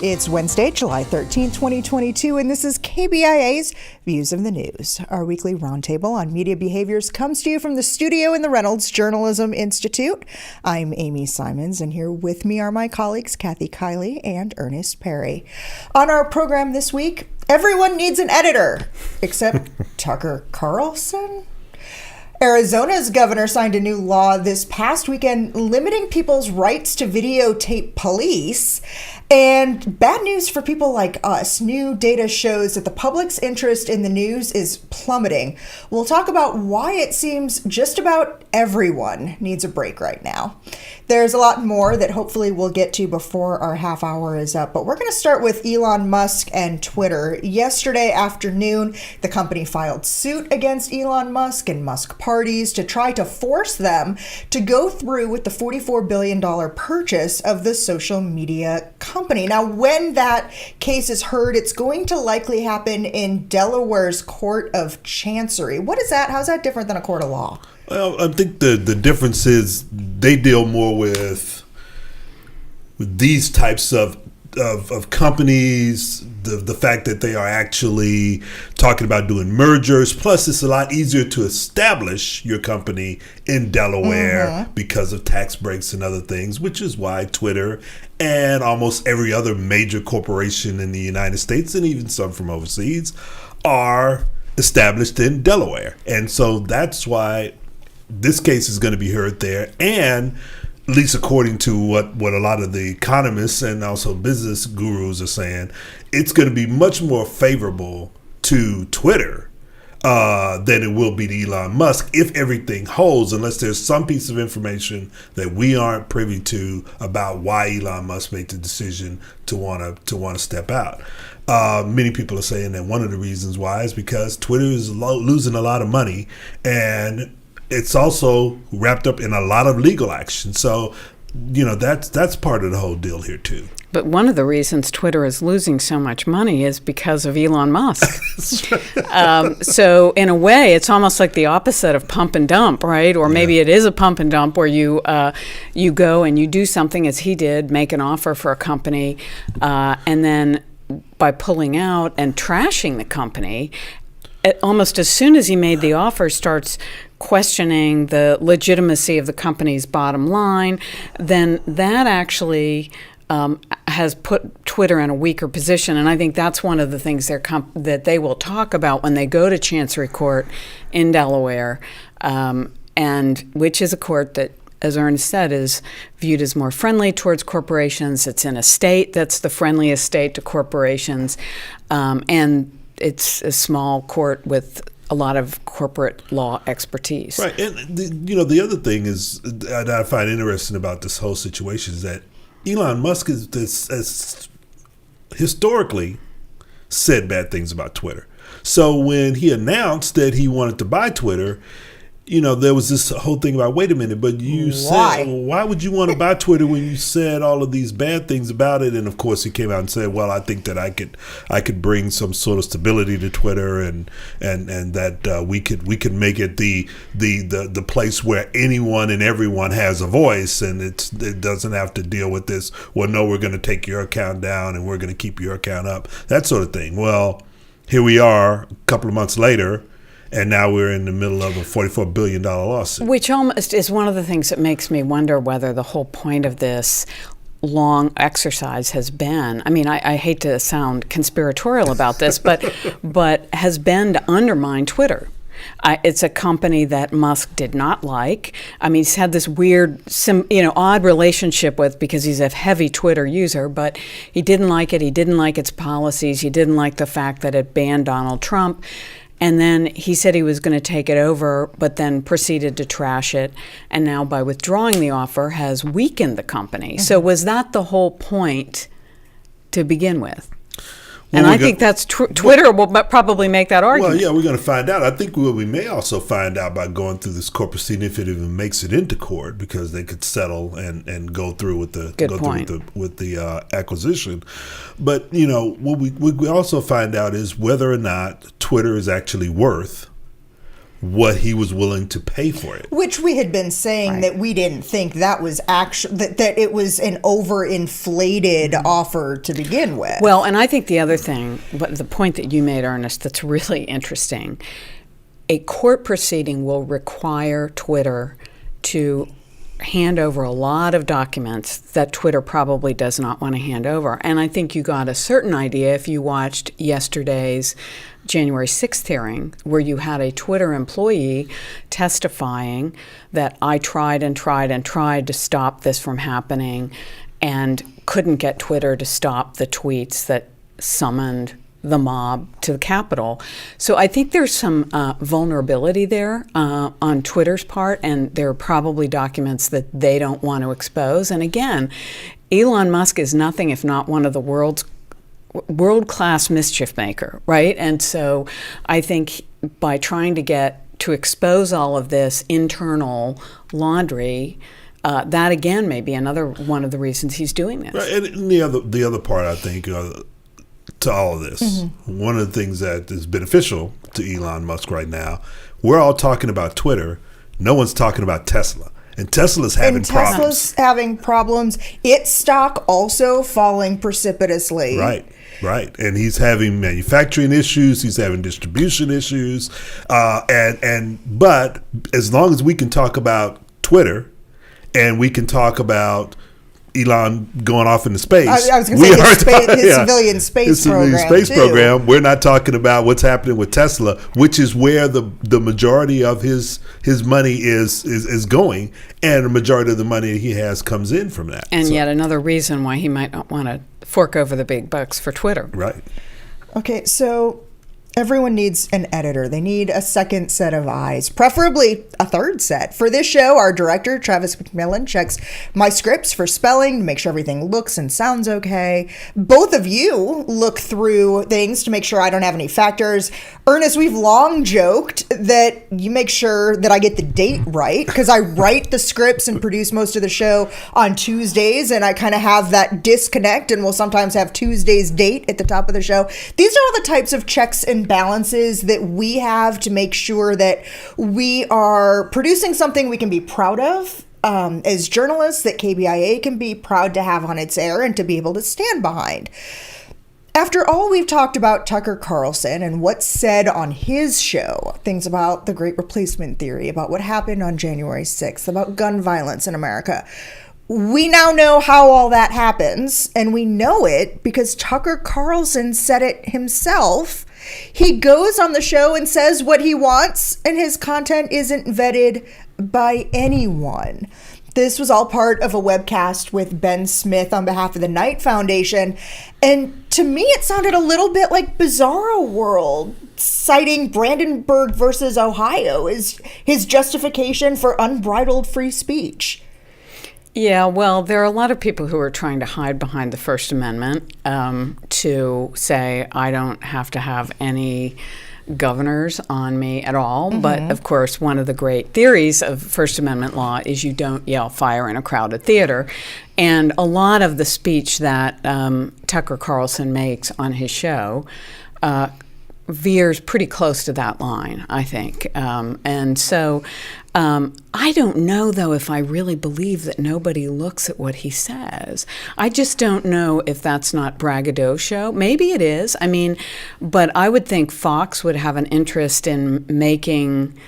It's Wednesday, July 13th, 2022, and this is KBIA's Views of the News. Our weekly roundtable on media behaviors comes to you from the studio in the Reynolds Journalism Institute. I'm Amy Simons, and here with me are my colleagues Kathy Kiley and Ernest Perry. On our program this week, everyone needs an editor, except Tucker Carlson. Arizona's governor signed a new law this past weekend limiting people's rights to videotape police. And bad news for people like us. New data shows that the public's interest in the news is plummeting. We'll talk about why it seems just about everyone needs a break right now. There's a lot more that hopefully we'll get to before our half hour is up, but we're going to start with Elon Musk and Twitter. Yesterday afternoon, the company filed suit against Elon Musk and Musk parties to try to force them to go through with the $44 billion purchase of the social media company. Now, when that case is heard, it's going to likely happen in Delaware's Court of Chancery. What is that? How's that different than a court of law? Well, I think the difference is they deal more with these types of companies, the fact that they are actually talking about doing mergers. Plus, it's a lot easier to establish your company in Delaware because of tax breaks and other things, which is why Twitter and almost every other major corporation in the United States, and even some from overseas, are established in Delaware. And so that's why this case is going to be heard there. And at least according to what a lot of the economists and also business gurus are saying, it's going to be much more favorable to Twitter than it will be to Elon Musk if everything holds, unless there's some piece of information that we aren't privy to about why Elon Musk made the decision to want to step out. Many people are saying that one of the reasons why is because Twitter is losing a lot of money, and it's also wrapped up in a lot of legal action. So, that's part of the whole deal here too. But one of the reasons Twitter is losing so much money is because of Elon Musk. So in a way, it's almost like the opposite of pump and dump, right? Or maybe it is a pump and dump where you go and you do something as he did, make an offer for a company, and then by pulling out and trashing the company, almost as soon as he made the offer, starts questioning the legitimacy of the company's bottom line, then that actually has put Twitter in a weaker position. And I think that's one of the things that they will talk about when they go to Chancery Court in Delaware, and which is a court that, as Ernest said, is viewed as more friendly towards corporations. It's in a state that's the friendliest state to corporations, and it's a small court with a lot of corporate law expertise. Right, and the other thing is that I find interesting about this whole situation is that Elon Musk has historically said bad things about Twitter. So when he announced that he wanted to buy Twitter, there was this whole thing about, wait a minute, but you said, why would you want to buy Twitter when you said all of these bad things about it? And of course, he came out and said, well, I think that I could bring some sort of stability to Twitter, and that we could make it the place where anyone and everyone has a voice, and it doesn't have to deal with this. Well, no, we're going to take your account down and we're going to keep your account up, that sort of thing. Well, here we are a couple of months later, and now we're in the middle of a $44 billion lawsuit. Which almost is one of the things that makes me wonder whether the whole point of this long exercise has been, I hate to sound conspiratorial about this, but has been to undermine Twitter. It's a company that Musk did not like. He's had this weird, odd relationship with, because he's a heavy Twitter user, but he didn't like it. He didn't like its policies. He didn't like the fact that it banned Donald Trump. And then he said he was going to take it over, but then proceeded to trash it. And now, by withdrawing the offer, has weakened the company. So was that the whole point to begin with? And I think that's Twitter will probably make that argument. Well, yeah, we're going to find out. I think what we may also find out by going through this court proceeding, if it even makes it into court, because they could settle and go through with the acquisition. But what we also find out is whether or not Twitter is actually worth what he was willing to pay for it. Which we had been saying that we didn't think that was actually that it was an overinflated offer to begin with. Well, and I think the other thing, the point that you made, Ernest, that's really interesting, a court proceeding will require Twitter to hand over a lot of documents that Twitter probably does not want to hand over. And I think you got a certain idea if you watched yesterday's January 6th hearing, where you had a Twitter employee testifying that I tried and tried and tried to stop this from happening and couldn't get Twitter to stop the tweets that summoned the mob to the Capitol. So I think there's some vulnerability there on Twitter's part, and there are probably documents that they don't want to expose. And again, Elon Musk is nothing if not one of the world-class mischief maker, right? And so I think by trying to get to expose all of this internal laundry, that again may be another one of the reasons he's doing this. Right. And the other part, I think, to all of this, one of the things that is beneficial to Elon Musk right now, we're all talking about Twitter. No one's talking about Tesla. And Tesla's having problems. Tesla's having problems. Its stock also falling precipitously. Right. And he's having manufacturing issues. He's having distribution issues. But as long as we can talk about Twitter and we can talk about Elon going off into space. I was going to say his civilian space program. We're not talking about what's happening with Tesla, which is where the majority of his money is going, and the majority of the money he has comes in from that. And yet another reason why he might not want to fork over the big bucks for Twitter. Right. Okay, so everyone needs an editor. They need a second set of eyes, preferably a third set. For this show, our director, Travis McMillan, checks my scripts for spelling to make sure everything looks and sounds okay. Both of you look through things to make sure I don't have any factors. Ernest, we've long joked that you make sure that I get the date right, because I write the scripts and produce most of the show on Tuesdays, and I kind of have that disconnect, and we'll sometimes have Tuesday's date at the top of the show. These are all the types of checks and balances that we have to make sure that we are producing something we can be proud of as journalists, that KBIA can be proud to have on its air and to be able to stand behind. After all we've talked about Tucker Carlson and what's said on his show, things about the Great Replacement Theory, about what happened on January 6th, about gun violence in America, we now know how all that happens, and we know it because Tucker Carlson said it himself. He goes on the show and says what he wants, and his content isn't vetted by anyone. This was all part of a webcast with Ben Smith on behalf of the Knight Foundation, and to me it sounded a little bit like Bizarro World, citing Brandenburg versus Ohio as his justification for unbridled free speech. Yeah, well, there are a lot of people who are trying to hide behind the First Amendment to say I don't have to have any governors on me at all. Mm-hmm. But, of course, one of the great theories of First Amendment law is you don't yell fire in a crowded theater. And a lot of the speech that Tucker Carlson makes on his show veers pretty close to that line, I think. And so I don't know, though, if I really believe that nobody looks at what he says. I just don't know if that's not braggadocio. Maybe it is. I mean, but I would think Fox would have an interest in making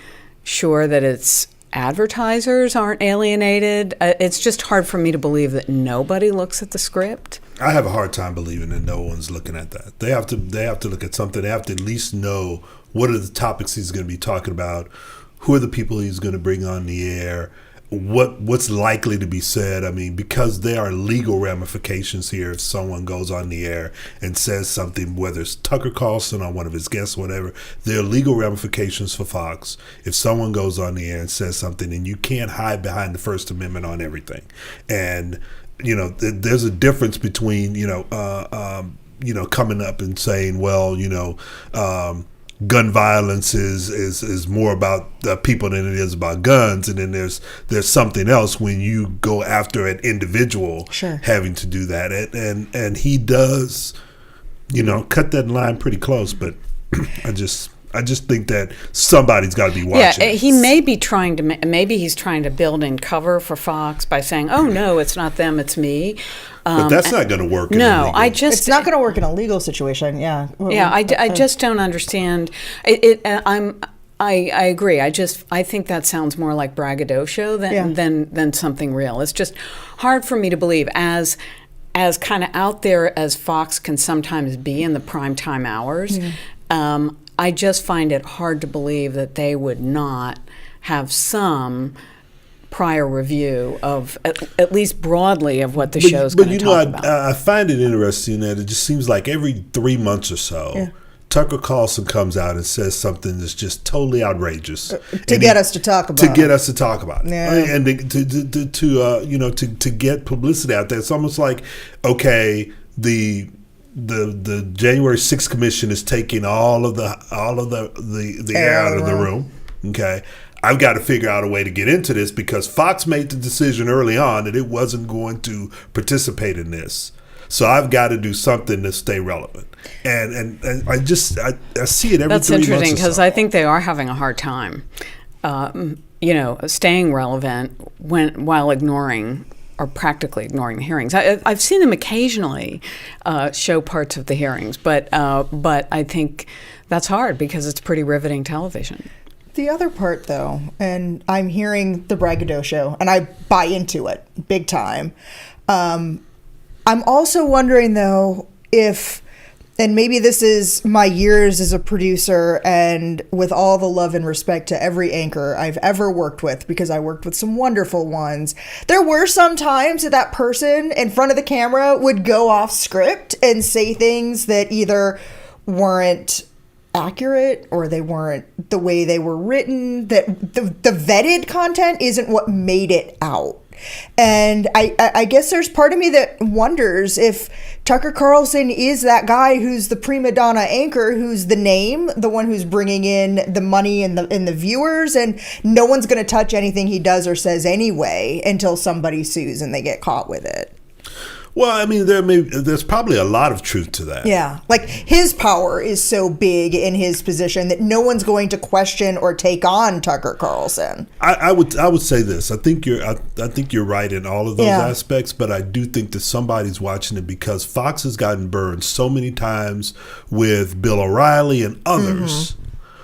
sure that its advertisers aren't alienated. It's just hard for me to believe that nobody looks at the script. I have a hard time believing that no one's looking at that. They have to look at something. They have to at least know what are the topics he's going to be talking about, who are the people he's going to bring on the air, what's likely to be said. I mean, because there are legal ramifications here if someone goes on the air and says something, whether it's Tucker Carlson or one of his guests or whatever, there are legal ramifications for Fox if someone goes on the air and says something, and you can't hide behind the First Amendment on everything. And there's a difference between coming up and saying, well, gun violence is more about people than it is about guns, and then there's something else when you go after an individual having to do that, and he does cut that line pretty close, but I just think that somebody's got to be watching. Yeah, he may be trying to. Maybe he's trying to build in cover for Fox by saying, "Oh no, it's not them, it's me." But that's not going to work. No, it's not going to work in a legal situation. Yeah. Yeah, I just don't understand it. I agree. I think that sounds more like braggadocio than something real. It's just hard for me to believe as kind of out there as Fox can sometimes be in the primetime hours. I just find it hard to believe that they would not have some prior review of at least broadly of what the show's going to talk about. I find it interesting that it just seems like every 3 months or so, Tucker Carlson comes out and says something that's just totally outrageous to get us to talk about it. And to get publicity out there. It's almost like, okay, the January 6th commission is taking all of the air out of the room. Okay, I've got to figure out a way to get into this because Fox made the decision early on that it wasn't going to participate in this. So I've got to do something to stay relevant, and I see it every 3 months. That's interesting because I think they are having a hard time, staying relevant while ignoring or practically ignoring the hearings. I've seen them occasionally show parts of the hearings, but I think that's hard because it's pretty riveting television. The other part, though, and I'm hearing the braggadocio, and I buy into it big time. I'm also wondering, though, if, and maybe this is my years as a producer and with all the love and respect to every anchor I've ever worked with, because I worked with some wonderful ones, there were some times that person in front of the camera would go off script and say things that either weren't accurate or they weren't the way they were written, that the vetted content isn't what made it out. And I guess there's part of me that wonders if Tucker Carlson is that guy who's the prima donna anchor, who's the name, the one who's bringing in the money and the viewers, and no one's going to touch anything he does or says anyway until somebody sues and they get caught with it. Well, I mean, there's probably a lot of truth to that. Yeah, like his power is so big in his position that no one's going to question or take on Tucker Carlson. I would say this. I think you're right in all of those aspects, but I do think that somebody's watching it because Fox has gotten burned so many times with Bill O'Reilly and others.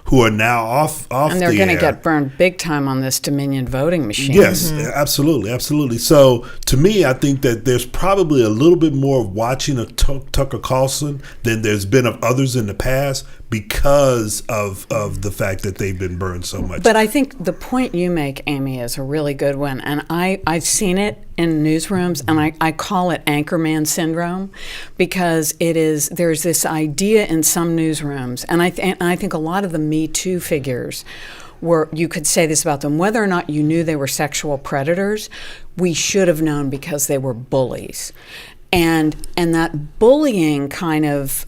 Who are now off and they're going to get burned big time on this Dominion voting machine. Yes, absolutely. So to me, I think that there's probably a little bit more of watching of Tucker Carlson than there's been of others in the past because of the fact that they've been burned so much. But I think the point you make, Amy, is a really good one. And I've seen it in newsrooms, and I call it anchorman syndrome because there's this idea in some newsrooms, and I think a lot of the Me Too figures you could say this about them, whether or not you knew they were sexual predators, we should have known because they were bullies. And that bullying kind of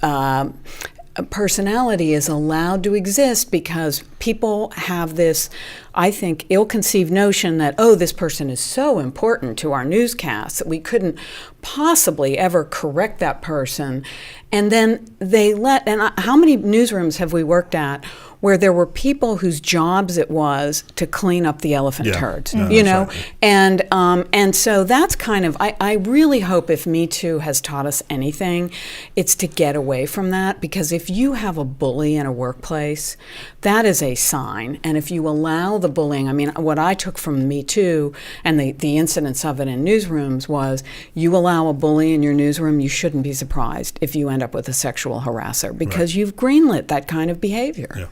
personality is allowed to exist because people have this, I think, ill-conceived notion that, this person is so important to our newscasts that we couldn't possibly ever correct that person. And then how many newsrooms have we worked at where there were people whose jobs it was to clean up the elephant turds, right. And so that's kind of, I really hope if Me Too has taught us anything, it's to get away from that, because if you have a bully in a workplace, that is a sign. And if you allow the bullying, I mean, what I took from Me Too and the incidents of it in newsrooms was, you allow a bully in your newsroom, you shouldn't be surprised if you end up with a sexual harasser because you've greenlit that kind of behavior. Yeah.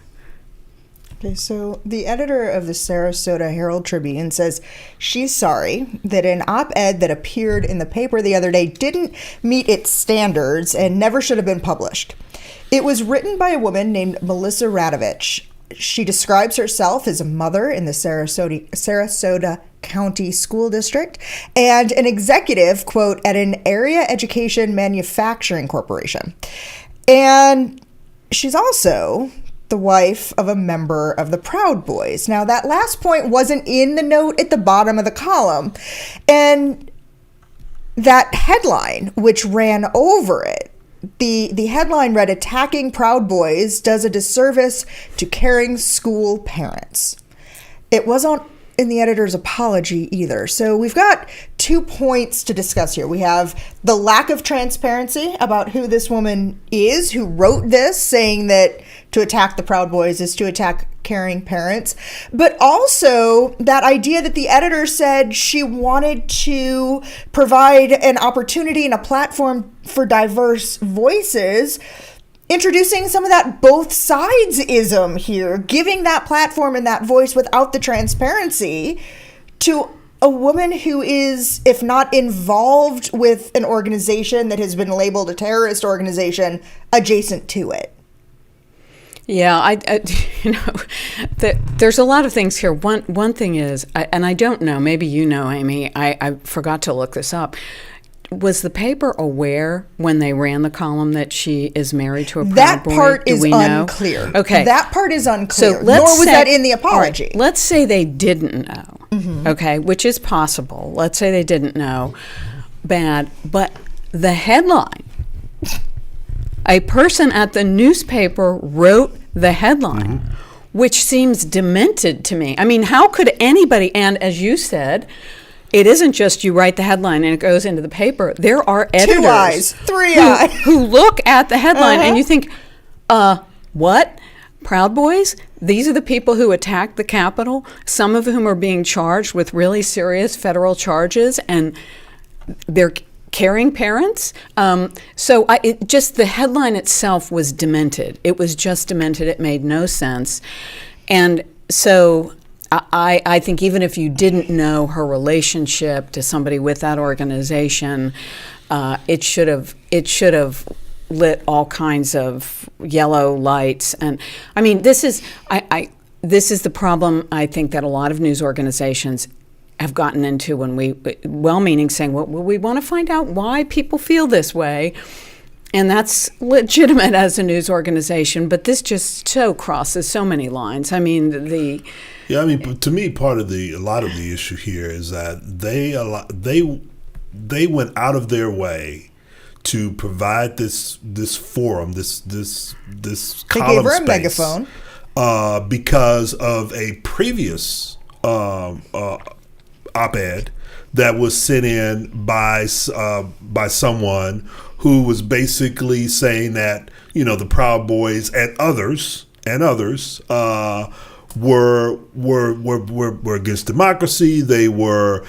Okay, so the editor of the Sarasota Herald Tribune says she's sorry that an op-ed that appeared in the paper the other day didn't meet its standards and never should have been published. It was written by a woman named Melissa Radovich. She describes herself as a mother in the Sarasota County School District and an executive, quote, at an area education manufacturing corporation. And she's also the wife of a member of the Proud Boys. Now, that last point wasn't in the note at the bottom of the column. And that headline, which ran over it, the headline read, "Attacking Proud Boys does a disservice to caring school parents." It wasn't in the editor's apology either. So we've got 2 points to discuss here. We have the lack of transparency about who this woman is, who wrote this, saying that to attack the Proud Boys is to attack caring parents, but also that idea that the editor said she wanted to provide an opportunity and a platform for diverse voices, introducing some of that both sides-ism here, giving that platform and that voice without the transparency to a woman who is, if not involved with an organization that has been labeled a terrorist organization, adjacent to it. Yeah, there's a lot of things here. One thing is, and I don't know, maybe you know, Amy, I forgot to look this up. Was the paper aware when they ran the column that she is married to a Proud That Boy? part Do is we know? unclear. Okay. That part is unclear. So let's Nor was say, that in the all right, apology. let's say they didn't know, okay, which is possible. Let's say they didn't know. Bad. But the headline, a person at the newspaper wrote the headline, which seems demented to me. I mean, how could anybody, and as you said, it isn't just you write the headline and it goes into the paper. There are editors 2 eyes, 3 eyes. who look at the headline and you think, what? Proud Boys? These are the people who attacked the Capitol, some of whom are being charged with really serious federal charges, and they're caring parents. So just the headline itself was demented. It was just demented. It made no sense. And so I think even if you didn't know her relationship to somebody with that organization, it should have lit all kinds of yellow lights. And I mean, this is the problem I think that a lot of news organizations have gotten into when well-meaning saying, well, we want to find out why people feel this way. And that's legitimate as a news organization, but this just so crosses so many lines. I mean, to me, a lot of the issue here is that they went out of their way to provide this forum, this column They gave her a space, megaphone because of a previous op-ed that was sent in by someone who was basically saying that, you know, the Proud Boys and others were against democracy. They were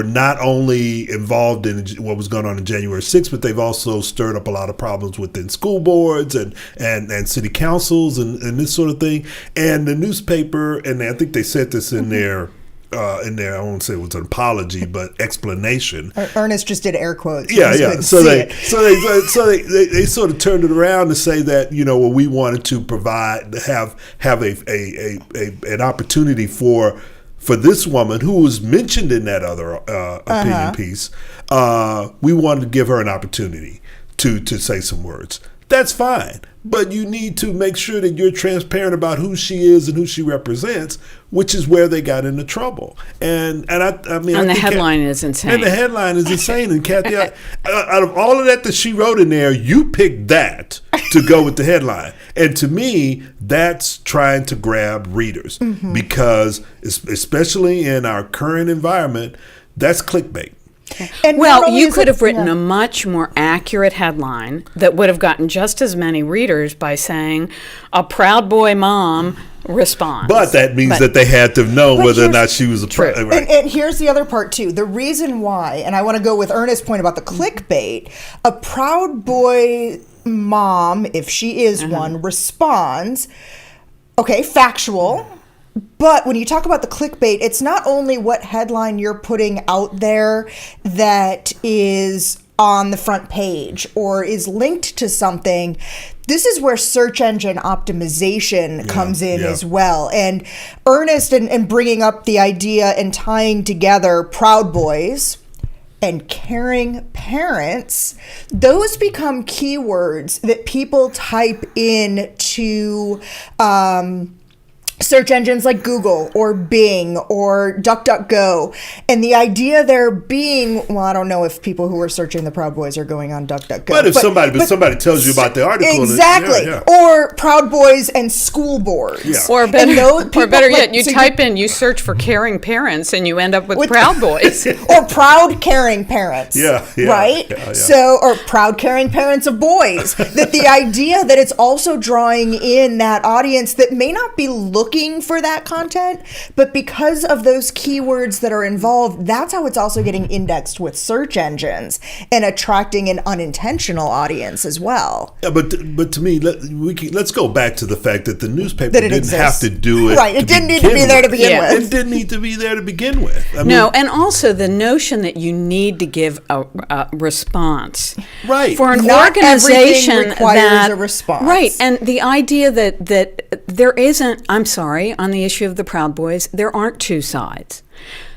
not only involved in what was going on in January 6th, but they've also stirred up a lot of problems within school boards and city councils and this sort of thing. And the newspaper, and I think they said this in their I won't say it was an apology, but explanation. Ernest just did air quotes. Yeah. So they sort of turned it around to say that, you know, well, we wanted to have an opportunity for this woman who was mentioned in that other opinion piece. We wanted to give her an opportunity to say some words. That's fine. But you need to make sure that you're transparent about who she is and who she represents, which is where they got into trouble. And the headline is insane. And the headline is insane. And Kathy, out of all of that she wrote in there, you picked that to go with the headline. And to me, that's trying to grab readers because, especially in our current environment, that's clickbait. And well, you could have written a much more accurate headline that would have gotten just as many readers by saying, a Proud Boy mom responds. But that means that they had to know whether or not she was a Proud Boy. Right. And here's the other part, too. The reason why, and I want to go with Ernest's point about the clickbait, a Proud Boy mom, if she is one, responds, okay, factual. But when you talk about the clickbait, it's not only what headline you're putting out there that is on the front page or is linked to something. This is where search engine optimization comes in as well. And Ernest and bringing up the idea and tying together Proud Boys and caring parents, those become keywords that people type in to search engines like Google or Bing or DuckDuckGo. And the idea there being, well, I don't know if people who are searching the Proud Boys are going on DuckDuckGo. But somebody tells you about the article. Exactly. Or Proud Boys and school boards. Yeah. Or better yet, you type in, you search for caring parents and you end up with Proud Boys. Or proud caring parents. Yeah. Right? Yeah. So, or proud caring parents of boys. That the idea that it's also drawing in that audience that may not be looking for that content, but because of those keywords that are involved, that's how it's also getting indexed with search engines and attracting an unintentional audience as well. Yeah, but to me, let's go back to the fact that the newspaper didn't have to do it. Right, it didn't need to be there to begin with. It didn't need to be there to begin with. No, and also the notion that you need to give a response. Right. For an Not organization everything requires a response. Right, and the idea that there isn't, I'm sorry, on the issue of the Proud Boys, there aren't two sides.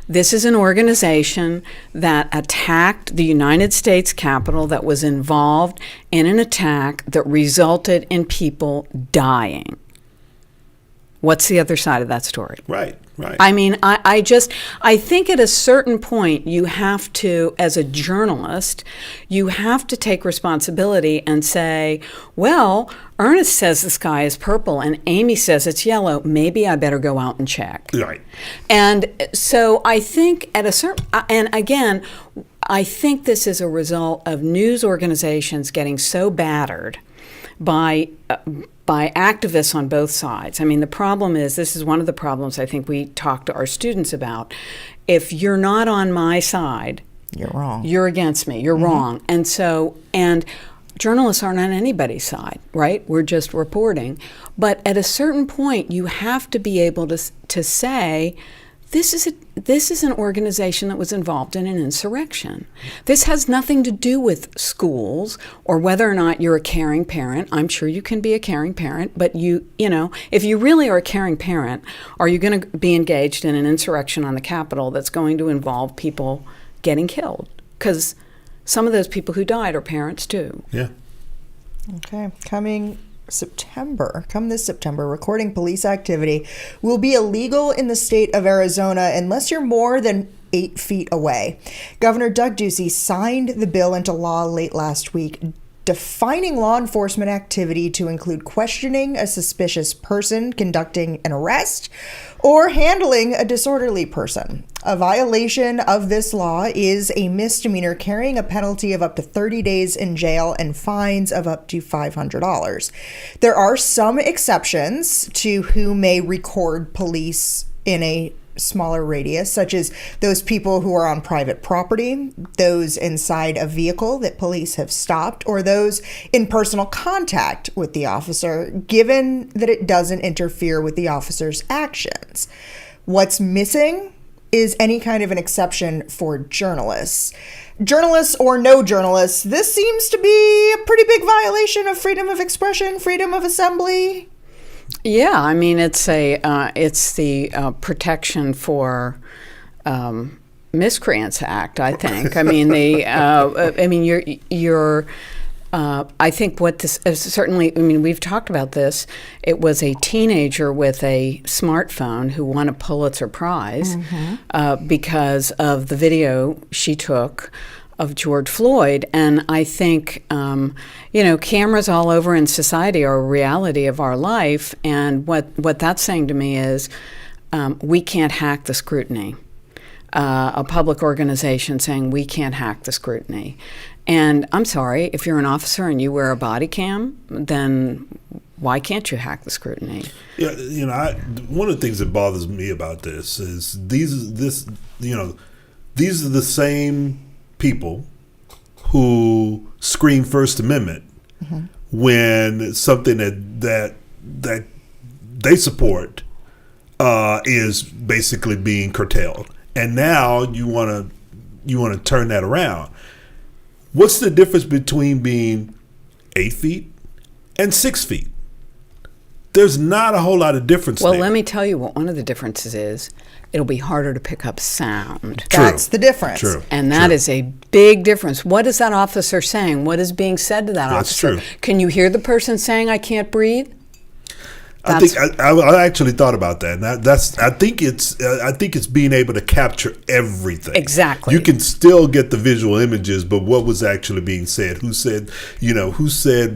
This is an organization that attacked the United States Capitol, that was involved in an attack that resulted in people dying. What's the other side of that story? Right. I mean, I think at a certain point you have to, as a journalist, you have to take responsibility and say, well, Ernest says the sky is purple and Amy says it's yellow. Maybe I better go out and check. Right. And so I think at a certain, and again, I think this is a result of news organizations getting so battered by activists on both sides. I mean, the problem is, this is one of the problems I think we talk to our students about. If you're not on my side, you're wrong. You're against me. You're wrong. And so, and journalists aren't on anybody's side, right? We're just reporting. But at a certain point, you have to be able to say, this is an organization that was involved in an insurrection. This has nothing to do with schools or whether or not you're a caring parent. I'm sure you can be a caring parent, but you know, if you really are a caring parent, are you going to be engaged in an insurrection on the Capitol that's going to involve people getting killed? Because some of those people who died are parents too. Yeah. Okay, come this September, recording police activity will be illegal in the state of Arizona unless you're more than 8 feet away. Governor Doug Ducey signed the bill into law late last week, defining law enforcement activity to include questioning a suspicious person, conducting an arrest, or handling a disorderly person. A violation of this law is a misdemeanor carrying a penalty of up to 30 days in jail and fines of up to $500. There are some exceptions to who may record police in a smaller radius, such as those people who are on private property, those inside a vehicle that police have stopped, or those in personal contact with the officer, given that it doesn't interfere with the officer's actions. What's missing is any kind of an exception for journalists. Journalists or no journalists, this seems to be a pretty big violation of freedom of expression, freedom of assembly. Yeah, I mean, it's the Protection for Miscreants Act, I think. I mean, I think what this certainly, I mean, we've talked about this. It was a teenager with a smartphone who won a Pulitzer Prize because of the video she took of George Floyd. And I think, cameras all over in society are a reality of our life. And what that's saying to me is we can't hack the scrutiny. A public organization saying we can't hack the scrutiny. And I'm sorry, if you're an officer and you wear a body cam, then why can't you hack the scrutiny? Yeah, one of the things that bothers me about this is these are the same people who scream First Amendment when something that they support is basically being curtailed, and now you want to turn that around. What's the difference between being 8 feet and 6 feet? There's not a whole lot of difference there. Well, let me tell you what one of the differences is. It'll be harder to pick up sound. True. That's the difference. True. And that is a big difference. What is that officer saying? What is being said to that That's officer? true. Can you hear the person saying, I can't breathe? I think I actually thought about that. And I think it's being able to capture everything. Exactly. You can still get the visual images, but what was actually being said? Who said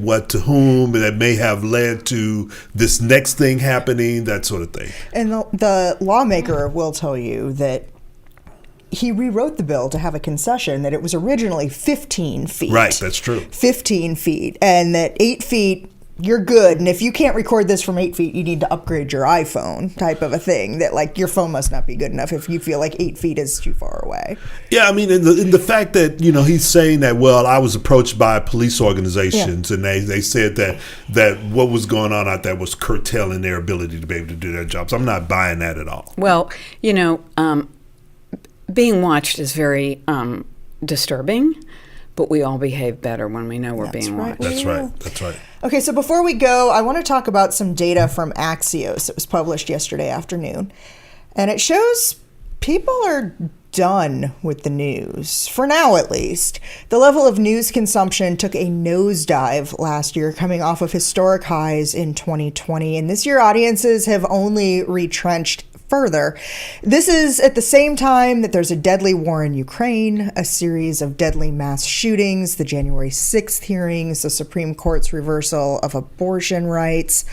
what to whom, and that may have led to this next thing happening, that sort of thing. And the lawmaker will tell you that he rewrote the bill to have a concession that it was originally 15 feet. Right, that's true. 15 feet, and that 8 feet, you're good. And if you can't record this from 8 feet, you need to upgrade your iPhone, type of a thing. That, like, your phone must not be good enough if you feel like 8 feet is too far away. Yeah, I mean, in the fact that, he's saying that, well, I was approached by police organizations, and they said that what was going on out there was curtailing their ability to be able to do their jobs. I'm not buying that at all. Well, being watched is very disturbing, but we all behave better when we know we're being watched. That's right. That's right. Okay, so before we go, I want to talk about some data from Axios that was published yesterday afternoon. And it shows people are done with the news, for now at least. The level of news consumption took a nosedive last year, coming off of historic highs in 2020. And this year, audiences have only retrenched further. This is at the same time that there's a deadly war in Ukraine, a series of deadly mass shootings, the January 6th hearings, the Supreme Court's reversal of abortion rights.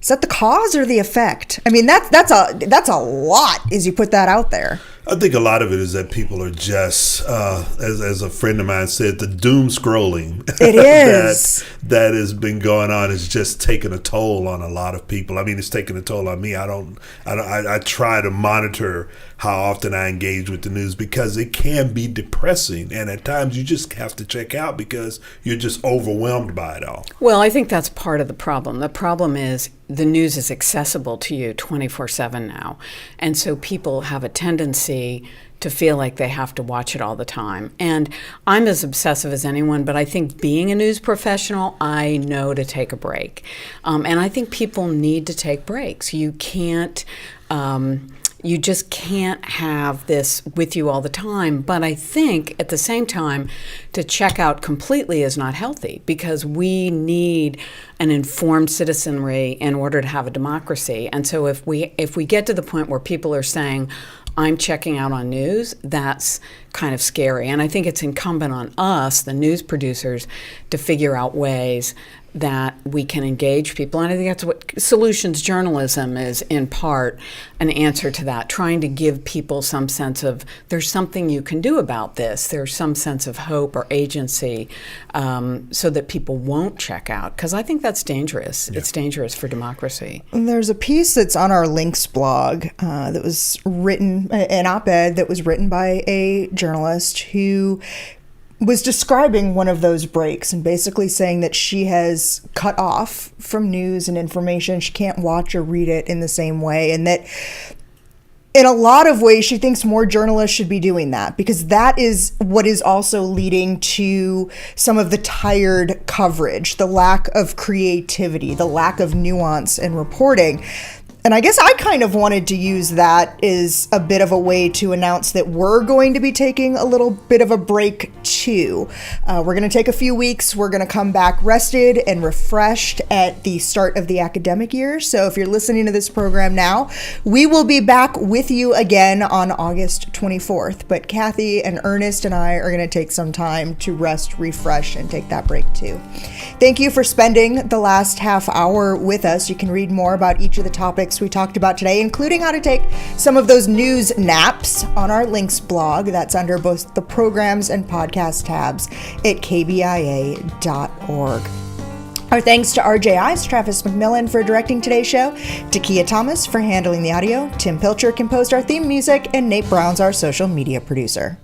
Is that the cause or the effect? I mean, that's a lot as you put that out there. I think a lot of it is that people are just, as a friend of mine said, the doom scrolling. It is. that has been going on is just taking a toll on a lot of people. I mean, it's taking a toll on me. I try to monitor how often I engage with the news because it can be depressing. And at times you just have to check out because you're just overwhelmed by it all. Well, I think that's part of the problem. The problem is the news is accessible to you 24/7 now. And so people have a tendency to feel like they have to watch it all the time. And I'm as obsessive as anyone, but I think being a news professional, I know to take a break. And I think people need to take breaks. You just can't have this with you all the time. But I think at the same time, to check out completely is not healthy because we need an informed citizenry in order to have a democracy. And so if we get to the point where people are saying, I'm checking out on news, that's kind of scary. And I think it's incumbent on us, the news producers, to figure out ways that we can engage people. And I think that's what solutions journalism is, in part, an answer to that, trying to give people some sense of there's something you can do about this. There's some sense of hope or agency so that people won't check out. Because I think that's dangerous. Yeah. It's dangerous for democracy. And there's a piece that's on our Links blog that was written, an op-ed that was written by a journalist who was describing one of those breaks and basically saying that she has cut off from news and information. She can't watch or read it in the same way. And that in a lot of ways, she thinks more journalists should be doing that because that is what is also leading to some of the tired coverage, the lack of creativity, the lack of nuance in reporting. And I guess I kind of wanted to use that as a bit of a way to announce that we're going to be taking a little bit of a break too. We're going to take a few weeks. We're going to come back rested and refreshed at the start of the academic year. So if you're listening to this program now, we will be back with you again on August 24th. But Kathy and Ernest and I are going to take some time to rest, refresh, and take that break too. Thank you for spending the last half hour with us. You can read more about each of the topics we talked about today, including how to take some of those news naps on our Links blog. That's under both the programs and podcast tabs at kbia.org. Our thanks to RJI's Travis McMillan for directing today's show, to Kia Thomas for handling the audio, Tim Pilcher composed our theme music, and Nate Brown's our social media producer.